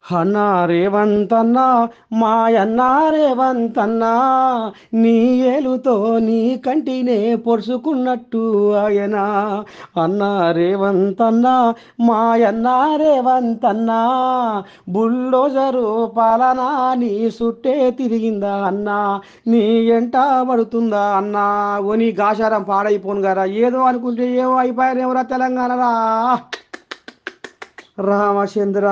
అన్నా రేవంతన్నా మాయన్నా రేవంతన్నా నీ ఏలుతో నీ కంటినే పొడుచుకున్నట్టు ఆయనా అన్నా రేవంతన్నా మాయన్నా రేవంతన్నా బుల్డోజరు పాలనా నీ సుట్టే తిరిగిందా అన్నా నీ ఎంట పడుతుందా అన్నా ఓ నీ గాశారం పాడైపోను గారా ఏదో అనుకుంటే ఏవో అయిపోయారేమరా తెలంగాణరా రామచంద్ర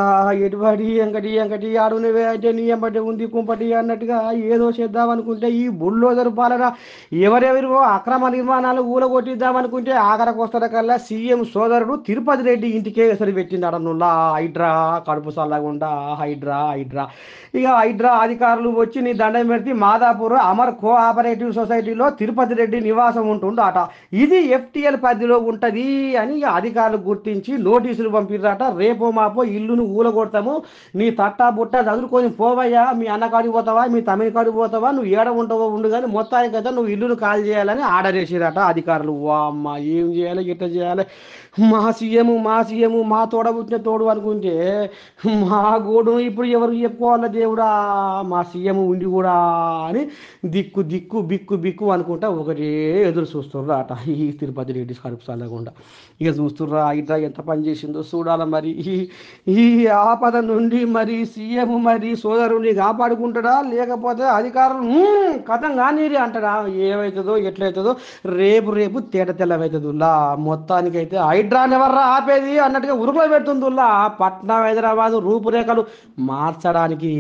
ఎటుబడి ఎంకటి ఎంకటి ఆడునవే అంటే నీ ఎంబటి ఉంది కుంపటి అన్నట్టుగా ఏదో చేద్దాం అనుకుంటే ఈ బుల్డోజర్ పాలన ఎవరెవరివో అక్రమ నిర్మాణాలు ఊలగొట్టిద్దామనుకుంటే ఆఖరికి వస్తున్న కల్లా సీఎం సోదరుడు తిరుపతి రెడ్డి ఇంటికే ఎసరు పెట్టిండు నుల్లా హైడ్రా కడుపు సల్లగుండా హైడ్రా ఇక హైడ్రా అధికారులు వచ్చి నీ దండం పెడితే మాదాపూర్ అమర్ కోఆపరేటివ్ సొసైటీలో తిరుపతి రెడ్డి నివాసం ఉంటుండు అట ఇది ఎఫ్టిఎల్ పరిధిలో ఉంటది అని ఇక అధికారులు గుర్తించి నోటీసులు పంపిర్రట రేపో మాపో ఇల్లును ఊలగొడతాము నీ తట్టా బుట్ట చదువుకొని పోవయ్యా మీ అన్న కాడికి పోతావా మీ తమ్మిని కాడికి పోతావా నువ్వు ఏడ ఉంటావో ఉండు కానీ మొత్తానికైతే నువ్వు ఇల్లును ఖాళీ చేయాలని ఆర్డర్ చేసిరట అధికారులు వా అమ్మ ఏం చేయాలి ఎట్లా చేయాలి మా సీఎము మా తోడబుట్టిన తోడు అనుకుంటే మా గోడు ఇప్పుడు ఎవరు చెప్పుకోవాలా దేవుడా మా సీఎం ఉండి కూడా అని బిక్కు అనుకుంటా ఒకటే ఎదురు చూస్తుర్రు అట ఈ తిరుపతి రెడ్డి కడుపు చల్లకుండా ఇక చూస్తుర్రా ఇట్లా ఎంత పని చేసిందో చూడాల మరి ఈ ఆపద నుండి మరి సీఎం మరి సోదరుని కాపాడుకుంటాడా లేకపోతే అధికారులు కథం కానీరి అంటారా ఏమవుతుందో ఎట్లయితుందో రేపు తేట తెల్లమవుతుందిలా మొత్తానికైతే హైడ్రాన్ ఎవర్రా ఆపేది అన్నట్టుగా ఉరుకులో పెడుతుందిలా పట్నం హైదరాబాద్ రూపురేఖలు మార్చడానికి